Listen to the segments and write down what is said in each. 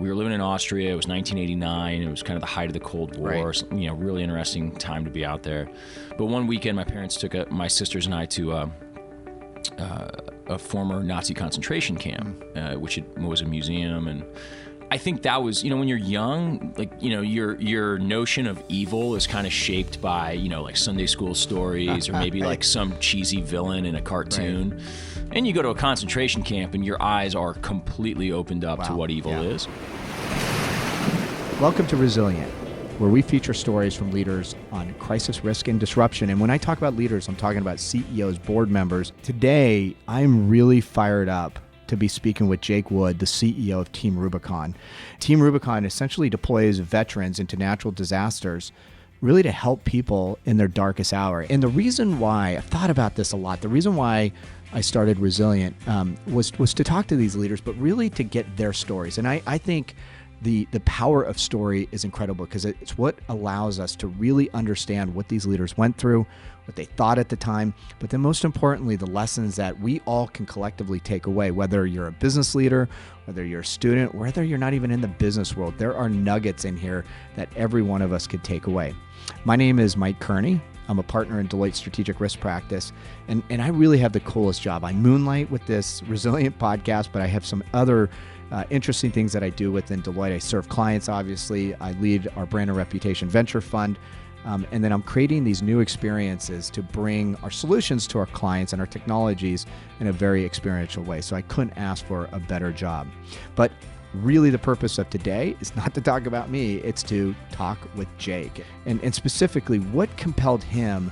We were living in Austria. It was 1989. It was kind of the height of the Cold War. Right. So, really interesting time to be out there. But one weekend, my parents took my sisters and I to a former Nazi concentration camp, which was a museum. And I think that was, when you're young, your notion of evil is kind of shaped by, like Sunday school stories or maybe like some cheesy villain in a cartoon. Right. And you go to a concentration camp and your eyes are completely opened up to what evil is. Welcome to Resilient, where we feature stories from leaders on crisis, risk, and disruption. And when I talk about leaders, I'm talking about CEOs, board members. Today, I'm really fired up to be speaking with Jake Wood, the CEO of Team Rubicon. Team Rubicon essentially deploys veterans into natural disasters, really to help people in their darkest hour. And the reason why, I've thought about this a lot, the reason why I started Resilient was to talk to these leaders, but really to get their stories. And I think the power of story is incredible because it's what allows us to really understand what these leaders went through, what they thought at the time, but then most importantly, the lessons that we all can collectively take away, whether you're a business leader, whether you're a student, whether you're not even in the business world. There are nuggets in here that every one of us could take away. My name is Mike Kearney. I'm a partner in Deloitte Strategic Risk Practice, and I really have the coolest job. I moonlight with this Resilient podcast, but I have some other interesting things that I do within Deloitte. I serve clients, obviously. I lead our brand and reputation venture fund. And then I'm creating these new experiences to bring our solutions to our clients and our technologies in a very experiential way. So I couldn't ask for a better job. But really the purpose of today is not to talk about me, it's to talk with Jake. And specifically, what compelled him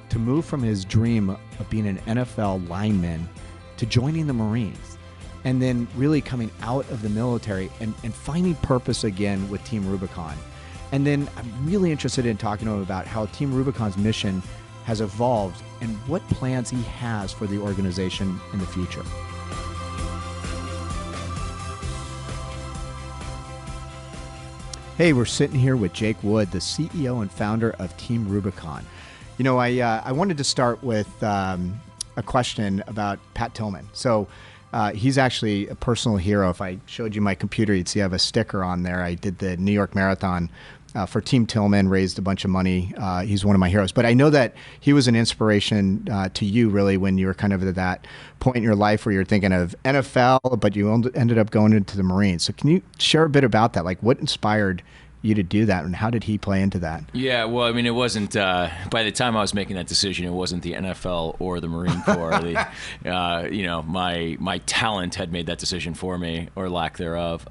to move from his dream of being an NFL lineman to joining the Marines, and then really coming out of the military and finding purpose again with Team Rubicon. And then I'm really interested in talking to him about how Team Rubicon's mission has evolved and what plans he has for the organization in the future. Hey, we're sitting here with Jake Wood, the CEO and founder of Team Rubicon. I wanted to start with a question about Pat Tillman. So he's actually a personal hero. If I showed you my computer, you'd see I have a sticker on there. I did the New York Marathon for Team Tillman, raised a bunch of money. He's one of my heroes. But I know that he was an inspiration to you, really, when you were kind of at that point in your life where you're thinking of NFL, but you ended up going into the Marines. So can you share a bit about that? Like, what inspired you to do that, and how did he play into that? Yeah, well, I mean, it wasn't, by the time I was making that decision, it wasn't the NFL or the Marine Corps. My talent had made that decision for me, or lack thereof.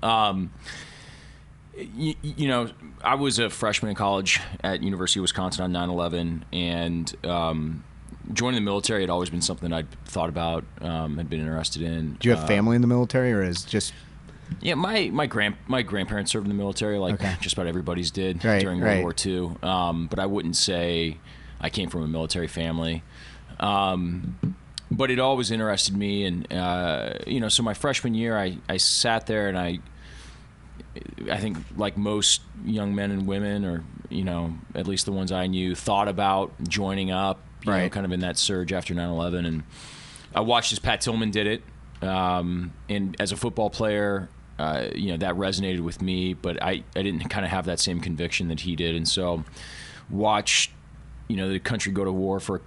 I was a freshman in college at University of Wisconsin on 9/11, and joining the military had always been something I'd thought about, had been interested in. Do you have family in the military, or is just... Yeah, my grandparents served in the military, just about everybody's did during World War II. But I wouldn't say I came from a military family. But it always interested me, and so my freshman year, I sat there, and I think like most young men and women, or at least the ones I knew, thought about joining up, kind of in that surge after 9/11, and I watched as Pat Tillman did it. And as a football player, that resonated with me, but I didn't kind of have that same conviction that he did. And so watched, the country go to war for,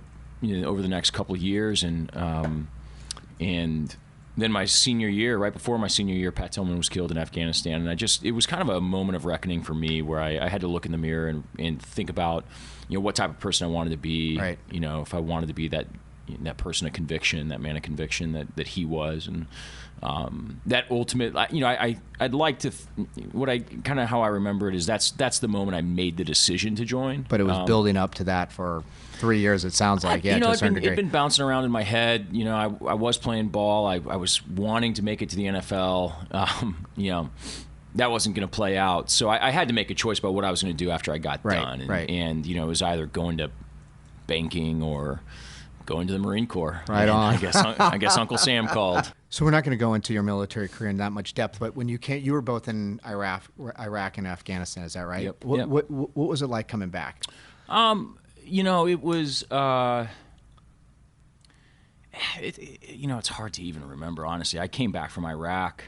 over the next couple of years. And then my senior year, right before my senior year, Pat Tillman was killed in Afghanistan. And it was kind of a moment of reckoning for me where I had to look in the mirror and think about, what type of person I wanted to be, if I wanted to be that person of conviction, that man of conviction that he was, and that ultimate, I'd like to, how I remember it is that's the moment I made the decision to join. But it was building up to that for 3 years, it sounds like. Yeah, to a certain degree. It'd been bouncing around in my head. I was playing ball. I was wanting to make it to the NFL. That wasn't going to play out. So I had to make a choice about what I was going to do after I got done. And it was either going to banking or going to the Marine Corps. Right on. I guess Uncle Sam called. So we're not going to go into your military career in that much depth, but when you were both in Iraq and Afghanistan, is that right? Yep. What was it like coming back? It was. It's hard to even remember, honestly. I came back from Iraq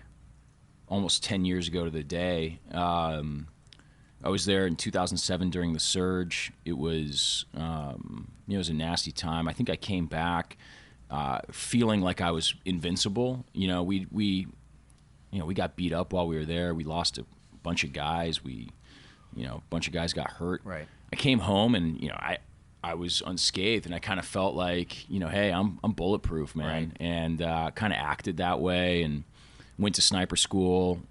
almost 10 years ago to the day. I was there in 2007 during the surge. It was, it was a nasty time. I think I came back feeling like I was invincible. We got beat up while we were there. We lost a bunch of guys. A bunch of guys got hurt. Right. I came home and, I was unscathed, and I kind of felt like, hey, I'm bulletproof, man. Right. And kind of acted that way, and went to sniper school.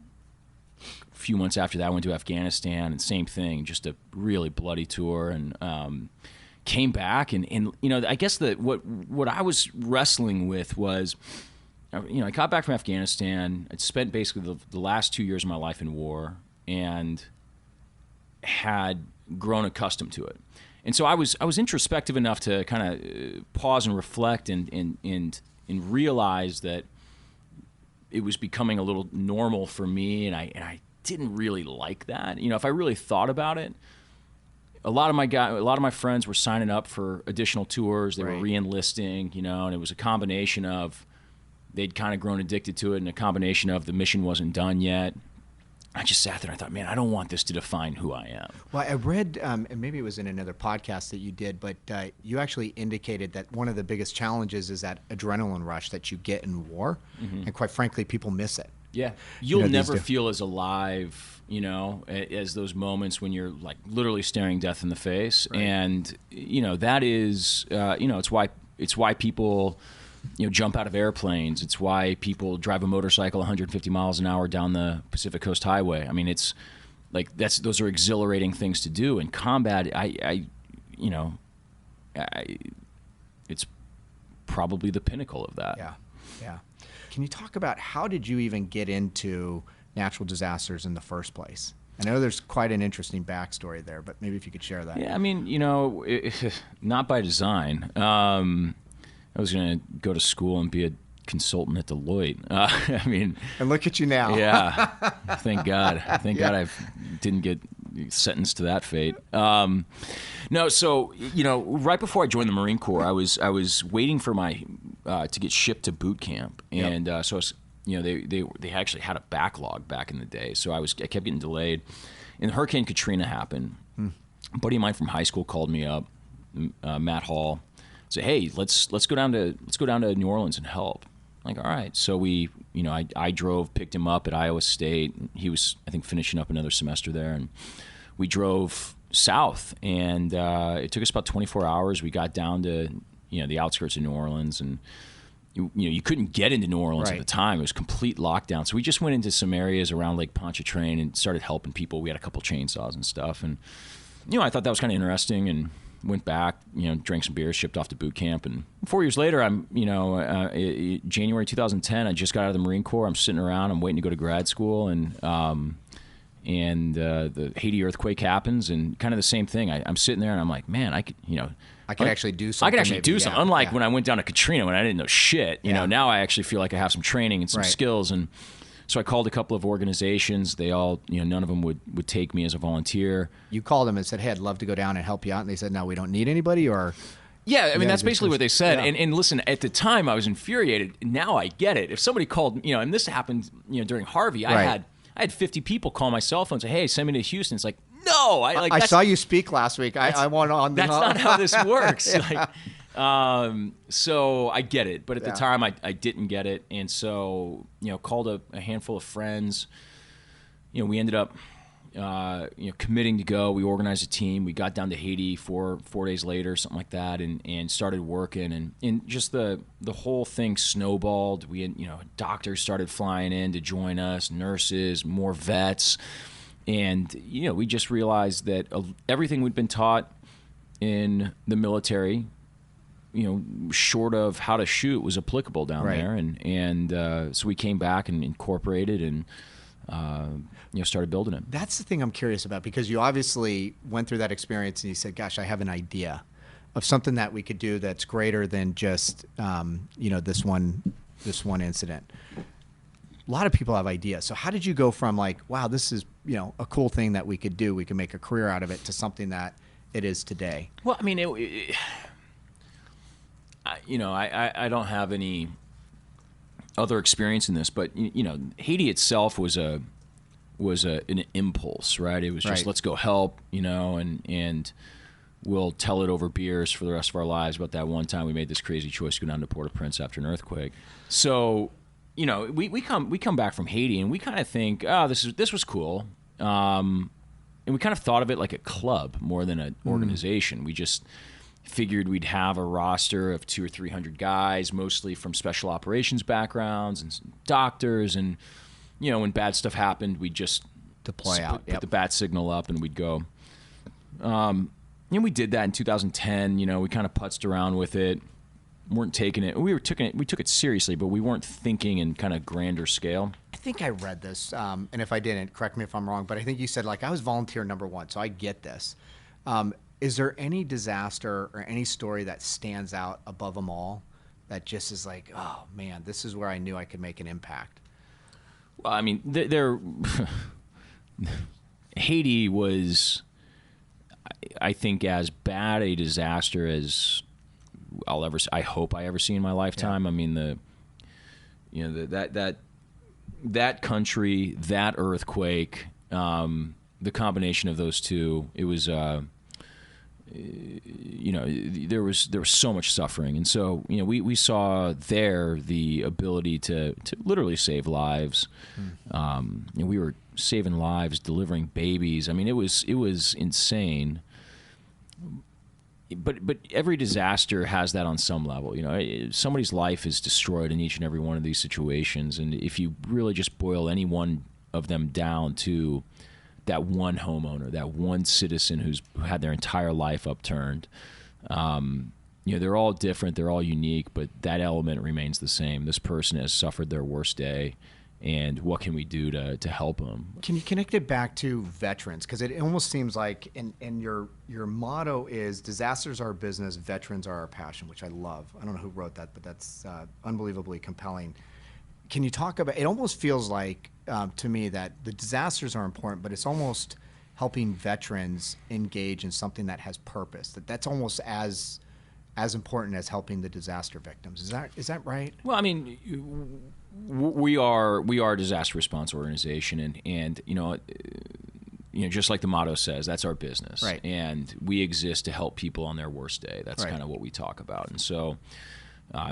A few months after that, I went to Afghanistan, and same thing, just a really bloody tour, and came back, and I guess what I was wrestling with was, I got back from Afghanistan. I'd spent basically the last 2 years of my life in war, and had grown accustomed to it. And so I was introspective enough to kind of pause and reflect and realize that it was becoming a little normal for me, and I didn't really like that. If I really thought about it, a lot of my friends were signing up for additional tours. They were re-enlisting, and it was a combination of they'd kind of grown addicted to it, and a combination of the mission wasn't done yet. I just sat there and I thought, man, I don't want this to define who I am. Well, I read, and maybe it was in another podcast that you did, but you actually indicated that one of the biggest challenges is that adrenaline rush that you get in war. Mm-hmm. And quite frankly, people miss it. Yeah. You'll never feel as alive, as those moments when you're like literally staring death in the face. Right. And, that is, it's why people jump out of airplanes. It's why people drive a motorcycle 150 miles an hour down the Pacific Coast Highway. I mean, it's like those are exhilarating things to do. In combat, it's probably the pinnacle of that. Yeah. Can you talk about how did you even get into natural disasters in the first place? I know there's quite an interesting backstory there, but maybe if you could share that. Yeah, I mean, not by design. I was going to go to school and be a consultant at Deloitte. And look at you now. Yeah. Thank God. Thank God I didn't get sentenced to that fate. No, so, right before I joined the Marine Corps, I was waiting for my to get shipped to boot camp. And so I was, they actually had a backlog back in the day. So I kept getting delayed. And Hurricane Katrina happened. A buddy of mine from high school called me up, Matt Hall. Say, hey, let's go down to New Orleans and help. I'm like, all right. So we, I drove, picked him up at Iowa State. He was, I think, finishing up another semester there, and we drove south. And it took us about 24 hours. We got down to the outskirts of New Orleans, and you couldn't get into New Orleans at the time. It was complete lockdown. So we just went into some areas around Lake Pontchartrain and started helping people. We had a couple chainsaws and stuff, and I thought that was kind of interesting, and went back, drank some beers, shipped off to boot camp, and 4 years later, I'm, January 2010, I just got out of the Marine Corps. I'm sitting around, I'm waiting to go to grad school, and the Haiti earthquake happens, and kind of the same thing. I'm sitting there, and I'm like, man, I could actually do something. I could actually do something. Unlike when I went down to Katrina, when I didn't know shit. Now I actually feel like I have some training and some skills, and so I called a couple of organizations. They all, none of them would take me as a volunteer. You called them and said, hey, I'd love to go down and help you out. And they said, no, we don't need anybody, or... Yeah, I mean, that's basically what they said. Yeah. And listen, at the time, I was infuriated. Now I get it. If somebody called, and this happened, during Harvey, I had 50 people call my cell phone and say, hey, send me to Houston. It's like, no. I saw you speak last week. I want on the... That's not how this works. Yeah. So I get it, but at the time I didn't get it, and so called a handful of friends. We ended up committing to go. We organized a team. We got down to Haiti 4 days later, something like that, and started working, and just the whole thing snowballed. We doctors started flying in to join us, nurses, more vets, and we just realized that everything we'd been taught in the military, short of how to shoot, was applicable down there, and so we came back and incorporated and started building it. That's the thing I'm curious about, because you obviously went through that experience and you said, gosh, I have an idea of something that we could do that's greater than just this one incident. A lot of people have ideas. So how did you go from like, wow, this is a cool thing that we could do, we can make a career out of it, to something that it is today? Well, I mean, I don't have any other experience in this, but Haiti itself was an impulse, right? It was just let's go help, and we'll tell it over beers for the rest of our lives about that one time we made this crazy choice to go down to Port-au-Prince after an earthquake. So, we come back from Haiti and we kind of think, oh, this was cool, and we kind of thought of it like a club more than an organization. We just figured we'd have a roster of 200 or 300 guys, mostly from special operations backgrounds and some doctors, and when bad stuff happened, we'd just deploy out, put the bat signal up, and we'd go. We did that in 2010. We kind of putzed around with it, weren't taking it. We took it seriously, but we weren't thinking in kind of grander scale. I think I read this, and if I didn't, correct me if I'm wrong, but I think you said, I was volunteer number one, so I get this. Is there any disaster or any story that stands out above them all that just is like, oh man, this is where I knew I could make an impact? Well, I mean, Haiti was, I think, as bad a disaster as I hope I ever see in my lifetime. Yeah. I mean, that country, that earthquake, the combination of those two, it was. There was so much suffering, and so we saw there the ability to literally save lives. We were saving lives, delivering babies. I mean, it was insane. But every disaster has that on some level. Somebody's life is destroyed in each and every one of these situations, and if you really just boil any one of them down to that one homeowner, that one citizen who had their entire life upturned. They're all different, they're all unique, but that element remains the same. This person has suffered their worst day, and what can we do to help them? Can you connect it back to veterans? Because it almost seems like, and your motto is, disasters are our business, veterans are our passion, which I love. I don't know who wrote that, but that's unbelievably compelling. Can you talk about, it almost feels like, to me, that the disasters are important, but it's almost helping veterans engage in something that has purpose. That's almost as important as helping the disaster victims. Is that right? Well, I mean, we are a disaster response organization, and just like the motto says, that's our business. Right. And we exist to help people on their worst day. That's kind of what we talk about. And so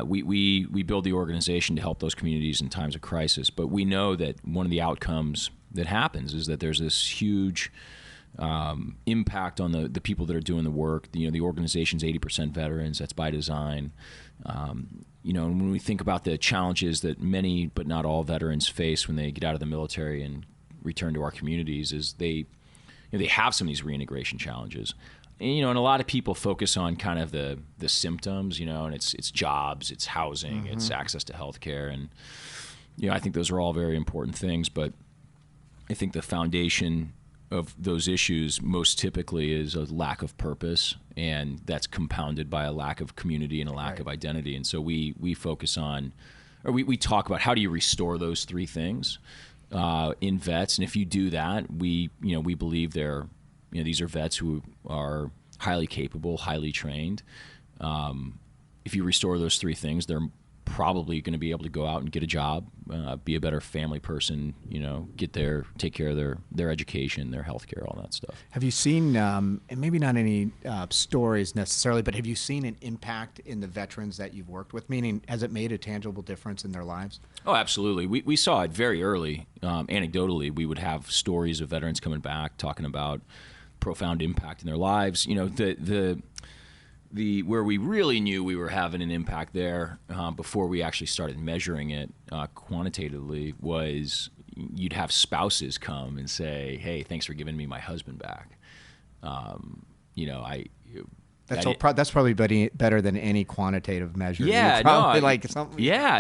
we build the organization to help those communities in times of crisis, but we know that one of the outcomes that happens is that there's this huge impact on the people that are doing the work. The organization's 80% veterans. That's by design. And when we think about the challenges that many but not all veterans face when they get out of the military and return to our communities, is they have some of these reintegration challenges. And a lot of people focus on kind of the symptoms, and it's jobs, it's housing, it's access to healthcare, and I think those are all very important things. But I think the foundation of those issues most typically is a lack of purpose, and that's compounded by a lack of community and a lack of identity. And so we focus on, or we talk about, how do you restore those three things in vets? And if you do that, we believe these are vets who are highly capable, highly trained. If you restore those three things, they're probably going to be able to go out and get a job, be a better family person, take care of their education, their healthcare, all that stuff. Have you seen, and maybe not any stories necessarily, but have you seen an impact in the veterans that you've worked with? Meaning, has it made a tangible difference in their lives? Oh, absolutely. We saw it very early. Anecdotally, we would have stories of veterans coming back talking about profound impact in their lives. Where we really knew we were having an impact there before we actually started measuring it quantitatively was you'd have spouses come and say, "Hey, thanks for giving me my husband back." That's probably better than any quantitative measure. Yeah,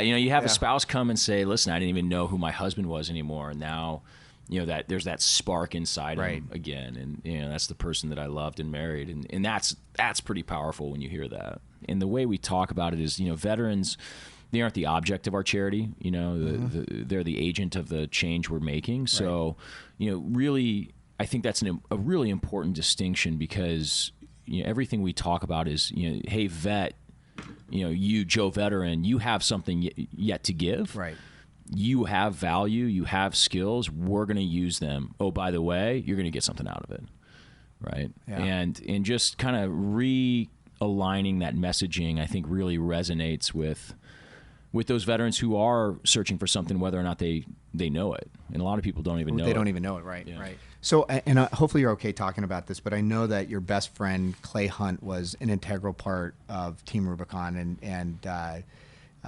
you have a spouse come and say, "Listen, I didn't even know who my husband was anymore, and now." That there's that spark inside him again, and that's the person that I loved and married, and that's pretty powerful when you hear that. And the way we talk about it is, veterans, they aren't the object of our charity. They're the agent of the change we're making. So, really, I think that's a really important distinction, because everything we talk about is, hey, vet, you, Joe Veteran, you have something yet to give. Right. You have value. You have skills. We're going to use them. Oh, by the way, you're going to get something out of it. Right. Yeah. And just kind of realigning that messaging, I think, really resonates with those veterans who are searching for something, whether or not they know it. And a lot of people don't even know it. They don't even know it, right? Yeah. Right. So, and hopefully you're okay talking about this, but I know that your best friend, Clay Hunt, was an integral part of Team Rubicon, and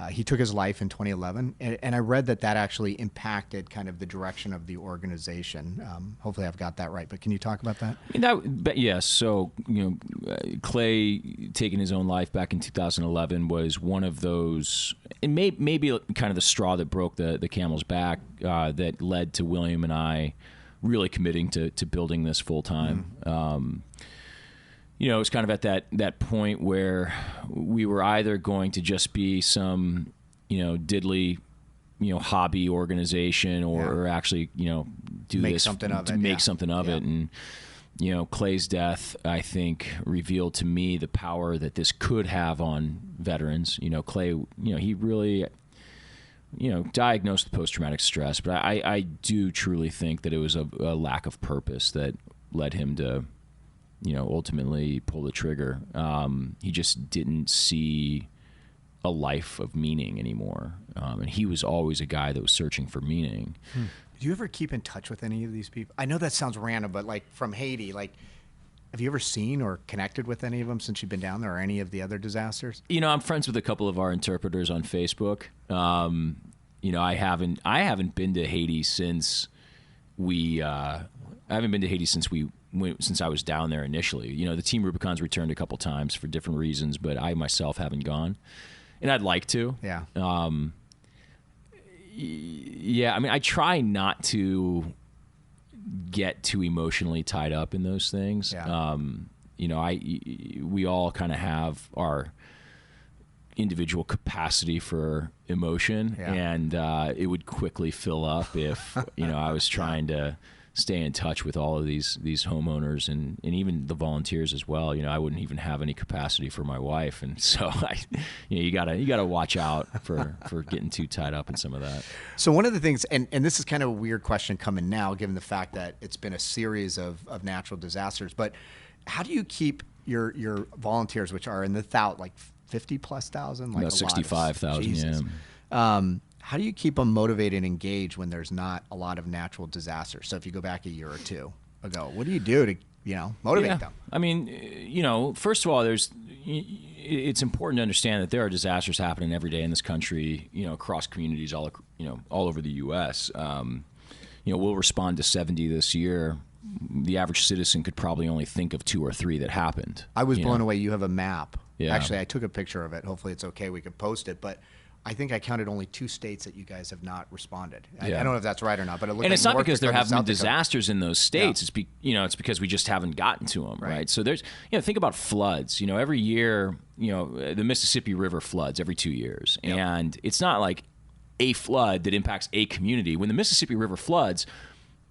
he took his life in 2011. And I read that actually impacted kind of the direction of the organization. Hopefully I've got that right, but can you talk about that? Yes. So, Clay taking his own life back in 2011 was one of those, and maybe kind of the straw that broke the camel's back that led to William and I really committing to building this full time. It was kind of at that point where we were either going to just be some, diddly, hobby organization, or actually, do make this something of to it, make something of it. And Clay's death, I think, revealed to me the power that this could have on veterans. Clay, he really, diagnosed with post-traumatic stress, but I do truly think that it was a lack of purpose that led him to, ultimately pull the trigger. He just didn't see a life of meaning anymore. And he was always a guy that was searching for meaning. Do you ever keep in touch with any of these people? I know that sounds random, but like from Haiti, have you ever seen or connected with any of them since you've been down there, or any of the other disasters? I'm friends with a couple of our interpreters on Facebook. I haven't been to Haiti since since I was down there initially. The Team Rubicon's returned a couple times for different reasons, but I myself haven't gone, and I'd like to. Yeah. Yeah. I mean, I try not to get too emotionally tied up in those things. Yeah. We all kind of have our individual capacity for emotion, and it would quickly fill up if I was trying to stay in touch with all of these homeowners and even the volunteers as well. I wouldn't even have any capacity for my wife, and so you gotta watch out for getting too tied up in some of that. So one of the things, and this is kind of a weird question coming now, given the fact that it's been a series of natural disasters, but how do you keep your volunteers, which are in the 50,000, like about 65,000? Yeah. How do you keep them motivated and engaged when there's not a lot of natural disasters? So if you go back a year or two ago, what do you do to motivate them? I mean, first of all, it's important to understand that there are disasters happening every day in this country, across communities all over the U.S. We'll respond to 70 this year. The average citizen could probably only think of 2 or 3 that happened. I was blown away. You have a map. Yeah. Actually, I took a picture of it. Hopefully it's okay. We could post it. But I think I counted only 2 states that you guys have not responded. I don't know if that's right or not, but it looked. And like it's not North because there Dakota, haven't been South Dakota. disasters in those states. Yeah. It's because we just haven't gotten to them, right? So there's, think about floods. Every year, the Mississippi River floods every 2 years, and it's not like a flood that impacts a community. When the Mississippi River floods,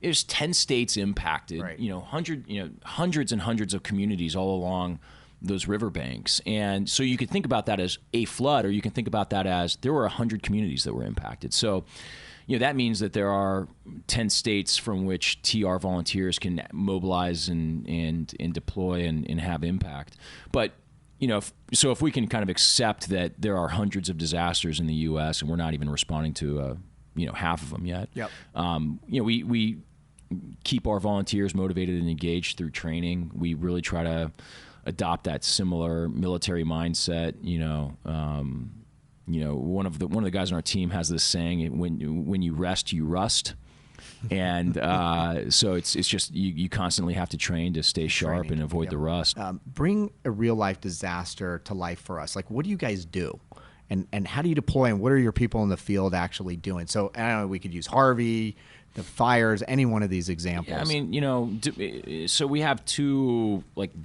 there's 10 states impacted. Right. Hundreds and hundreds of communities all along those riverbanks. And so you could think about that as a flood, or you can think about that as there were 100 communities that were impacted. So, that means that there are 10 states from which TR volunteers can mobilize and deploy and have impact. But, so if we can kind of accept that there are hundreds of disasters in the U.S. and we're not even responding to, half of them yet. Yep. We keep our volunteers motivated and engaged through training. We really try to adopt that similar military mindset. One of the guys on our team has this saying: "When you rest, you rust." And so it's just you constantly have to train to stay sharp and avoid the rust. Bring a real life disaster to life for us. Like, what do you guys do? And how do you deploy, and what are your people in the field actually doing? So I don't know, we could use Harvey, the fires, any one of these examples. Yeah, I mean, so we have 2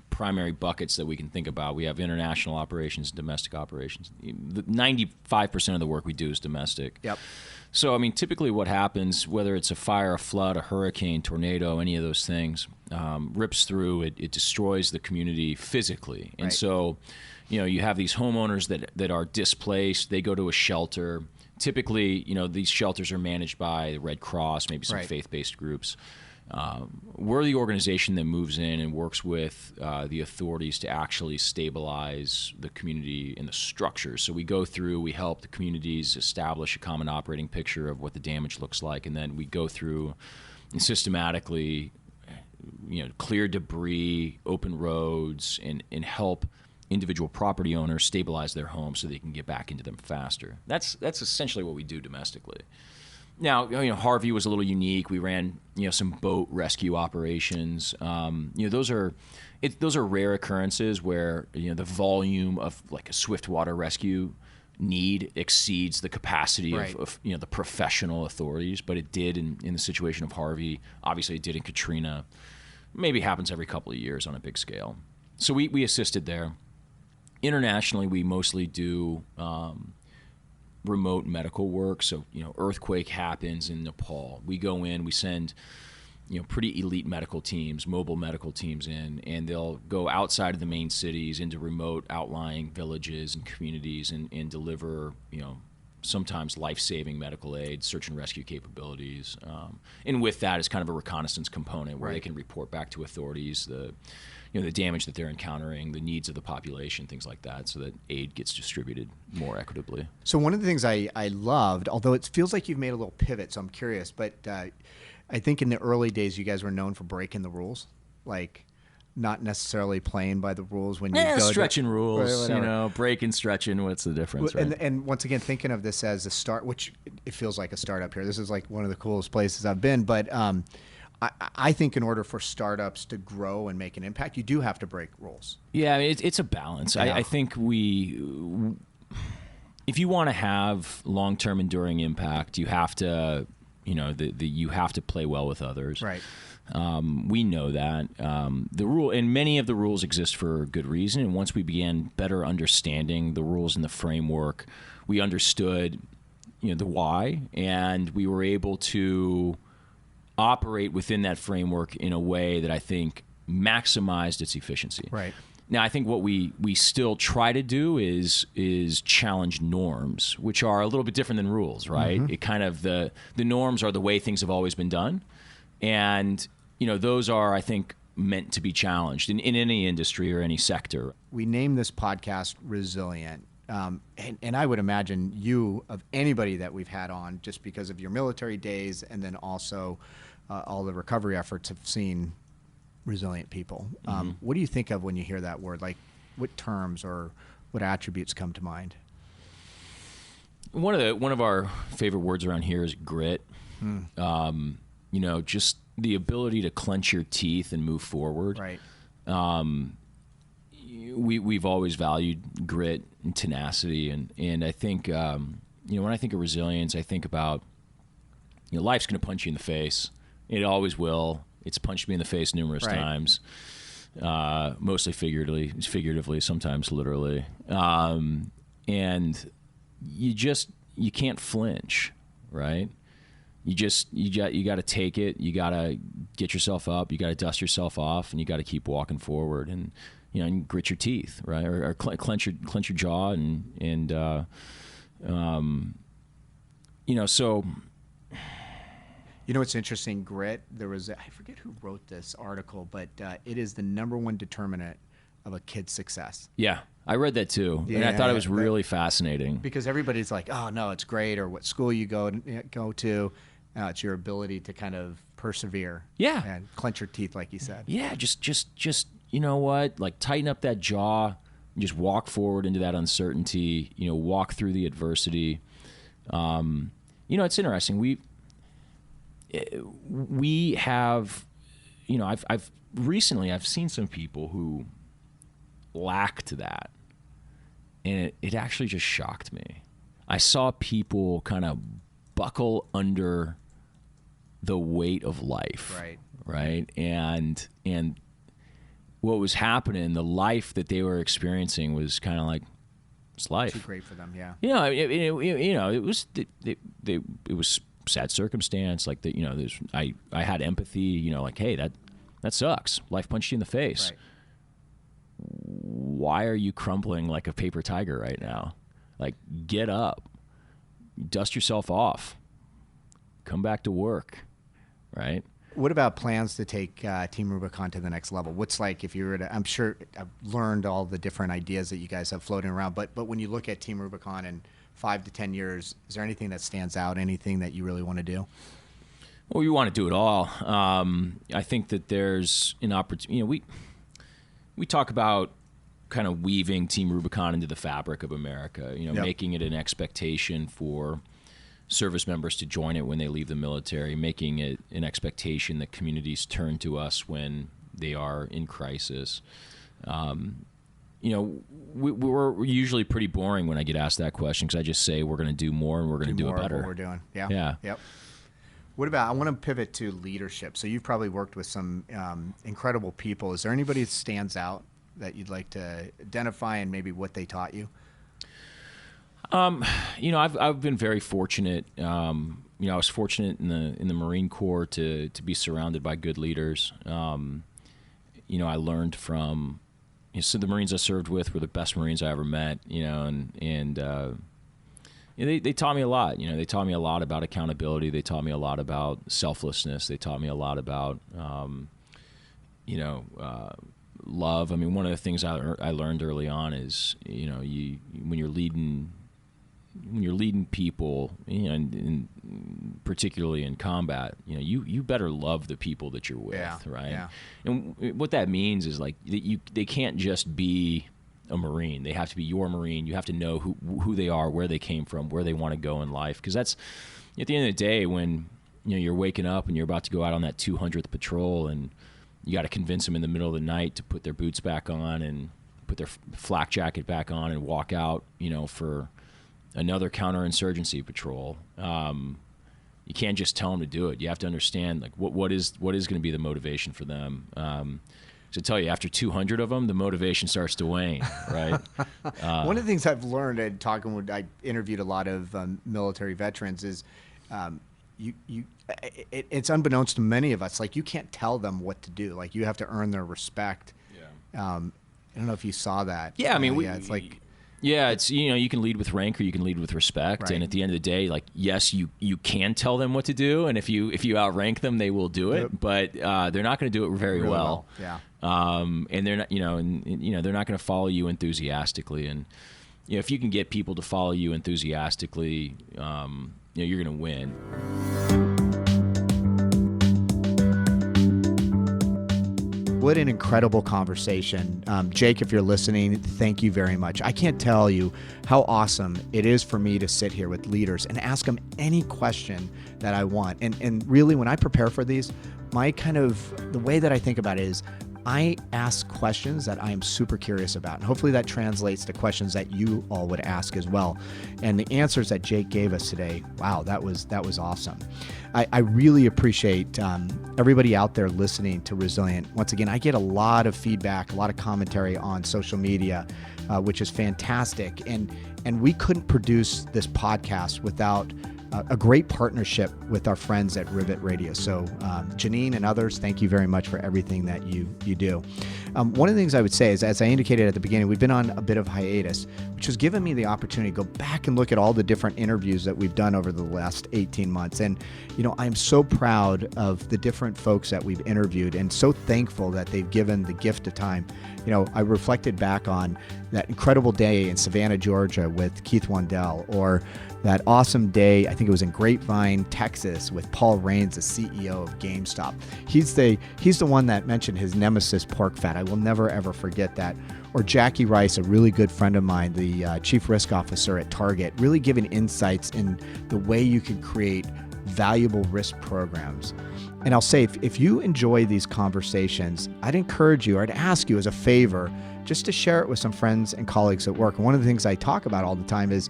primary buckets that we can think about. We have international operations and domestic operations. 95% of the work we do is domestic. Yep. So, I mean, typically what happens, whether it's a fire, a flood, a hurricane, tornado, any of those things, rips through, it destroys the community physically. And so, you have these homeowners that are displaced. They go to a shelter. Typically, these shelters are managed by the Red Cross, maybe some faith-based groups. We're the organization that moves in and works with the authorities to actually stabilize the community and the structures. So we go through, we help the communities establish a common operating picture of what the damage looks like, and then we go through and systematically, clear debris, open roads, and help individual property owners stabilize their homes so they can get back into them faster. That's essentially what we do domestically. Now, Harvey was a little unique. We ran, some boat rescue operations. Those are rare occurrences where, the volume of like a swift water rescue need exceeds the capacity of the professional authorities. But it did in the situation of Harvey. Obviously, it did in Katrina. Maybe happens every couple of years on a big scale. So we assisted there. Internationally, we mostly do remote medical work. So, earthquake happens in Nepal. We go in, we send, pretty elite medical teams, mobile medical teams in, and they'll go outside of the main cities into remote outlying villages and communities and deliver, sometimes life-saving medical aid, search and rescue capabilities. And with that is kind of a reconnaissance component where they can report back to authorities the damage that they're encountering, the needs of the population, things like that, so that aid gets distributed more equitably. So one of the things I loved, although it feels like you've made a little pivot, so I'm curious, but I think in the early days you guys were known for breaking the rules, like not necessarily playing by the rules when you go stretching rules, breaking, stretching. What's the difference? Right? And once again, thinking of this as a start, which it feels like a startup here. This is like one of the coolest places I've been, but I think in order for startups to grow and make an impact, you do have to break rules. Yeah, it's a balance. Yeah. I think if you want to have long-term enduring impact, you have to, you have to play well with others. Right. We know that the rule, and many of the rules exist for good reason. And once we began better understanding the rules and the framework, we understood, the why, and we were able to operate within that framework in a way that I think maximized its efficiency. Right. Now, I think what we still try to do is challenge norms, which are a little bit different than rules, right? Mm-hmm. It kind of the norms are the way things have always been done, and those are, I think, meant to be challenged in any industry or any sector. We named this podcast Resilient. And I would imagine you, of anybody that we've had on, just because of your military days and then also all the recovery efforts, have seen resilient people. What do you think of when you hear that word? Like, what terms or what attributes come to mind? One of our favorite words around here is grit. Just the ability to clench your teeth and move forward. Right. We've always valued grit and tenacity, and I think when I think of resilience, I think about life's going to punch you in the face. It always will. It's punched me in the face numerous times, mostly figuratively, sometimes literally, and you can't flinch, right? You got to take it. You got to get yourself up. You got to dust yourself off, and you got to keep walking forward and. And grit your teeth, right, or clench your jaw, and So. It's interesting. Grit. There was I forget who wrote this article, but it is the #1 determinant of a kid's success. Yeah, I read that too, and I thought it was really fascinating because everybody's like, "Oh no, it's great," or what school you go to. It's your ability to kind of persevere. Yeah, and clench your teeth, like you said. Yeah, just. You know what? Like, tighten up that jaw, just walk forward into that uncertainty, walk through the adversity. It's interesting. We have, I've recently seen some people who lacked that, and it actually just shocked me. I saw people kind of buckle under the weight of life. Right. And what was happening, the life that they were experiencing was kind of like It's life. Too great for them, yeah. It was sad circumstance. Like I had empathy. Like, hey, that sucks. Life punched you in the face. Right. Why are you crumpling like a paper tiger right now? Like, get up, dust yourself off, come back to work, right? What about plans to take Team Rubicon to the next level? What's like if you were to, I'm sure I've learned all the different ideas that you guys have floating around, but when you look at Team Rubicon in 5 to 10 years, is there anything that stands out, anything that you really want to do? Well, we want to do it all. I think that there's an opportunity. We talk about kind of weaving Team Rubicon into the fabric of America, making it an expectation for service members to join it when they leave the military, making it an expectation that communities turn to us when they are in crisis. We're usually pretty boring when I get asked that question because I just say we're going to do more and we're going to do it better. What we're doing, yeah. Yep. What about, I want to pivot to leadership. So you've probably worked with some incredible people. Is there anybody that stands out that you'd like to identify and maybe what they taught you? I've been very fortunate. I was fortunate in the Marine Corps to be surrounded by good leaders. I learned from so the Marines I served with were the best Marines I ever met. They taught me a lot. They taught me a lot about accountability. They taught me a lot about selflessness. They taught me a lot about love. I mean, one of the things I learned early on is when you're leading people, and particularly in combat, you better love the people that you're with, right? Yeah. And what that means is like they can't just be a Marine. They have to be your Marine. You have to know who they are, where they came from, where they want to go in life. Because that's at the end of the day when you're waking up and you're about to go out on that 200th patrol, and you got to convince them in the middle of the night to put their boots back on and put their flak jacket back on and walk out, for another counterinsurgency patrol. You can't just tell them to do it. You have to understand like what is going to be the motivation for them. To tell you, after 200 of them, the motivation starts to wane, right? One of the things I've learned in talking with, I interviewed a lot of military veterans, is it's unbeknownst to many of us, like you can't tell them what to do. Like you have to earn their respect. Yeah. I don't know if you saw that. Yeah, I mean, it's like... Yeah, it's you can lead with rank or you can lead with respect, right. And at the end of the day, like yes, you can tell them what to do, and if you outrank them, they will do it, yep. But they're not going to do it very well. Yeah. And they're not they're not going to follow you enthusiastically, and if you can get people to follow you enthusiastically, you're going to win. What an incredible conversation. Jake, if you're listening, thank you very much. I can't tell you how awesome it is for me to sit here with leaders and ask them any question that I want. And really, when I prepare for these, the way that I think about it is I ask questions that I am super curious about. And hopefully that translates to questions that you all would ask as well. And the answers that Jake gave us today, wow, that was awesome. I really appreciate everybody out there listening to Resilient. Once again, I get a lot of feedback, a lot of commentary on social media, which is fantastic. And we couldn't produce this podcast without a great partnership with our friends at Rivet Radio. So Janine and others, thank you very much for everything that you do. One of the things I would say is, as I indicated at the beginning, we've been on a bit of hiatus, which has given me the opportunity to go back and look at all the different interviews that we've done over the last 18 months. And, I'm so proud of the different folks that we've interviewed and so thankful that they've given the gift of time. I reflected back on that incredible day in Savannah, Georgia with Keith Wandell, or that awesome day, I think it was in Grapevine, Texas, with Paul Raines, the CEO of GameStop. He's the one that mentioned his nemesis, pork fat. I will never, ever forget that. Or Jackie Rice, a really good friend of mine, the chief risk officer at Target, really giving insights in the way you can create valuable risk programs. And I'll say, if you enjoy these conversations, I'd encourage you, or I'd ask you as a favor, just to share it with some friends and colleagues at work. And one of the things I talk about all the time is,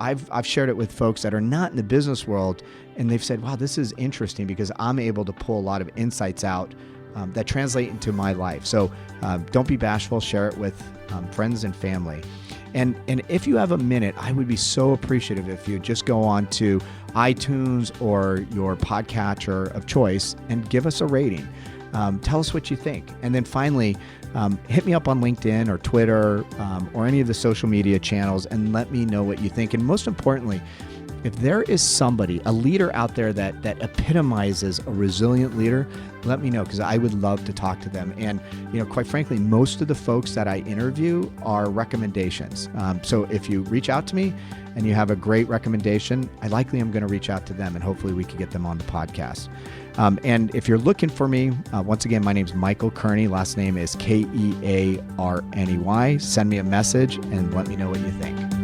I've shared it with folks that are not in the business world, and they've said, wow, this is interesting because I'm able to pull a lot of insights out that translate into my life. So don't be bashful, share it with friends and family. And if you have a minute, I would be so appreciative if you just go on to iTunes or your podcatcher of choice and give us a rating. Tell us what you think. And then finally, hit me up on LinkedIn or Twitter or any of the social media channels and let me know what you think. And most importantly, if there is somebody, a leader out there that epitomizes a resilient leader, let me know, because I would love to talk to them. And, quite frankly, most of the folks that I interview are recommendations. So if you reach out to me and you have a great recommendation, I likely am going to reach out to them and hopefully we could get them on the podcast. And if you're looking for me, once again, my name's Michael Kearney. Last name is Kearney. Send me a message and let me know what you think.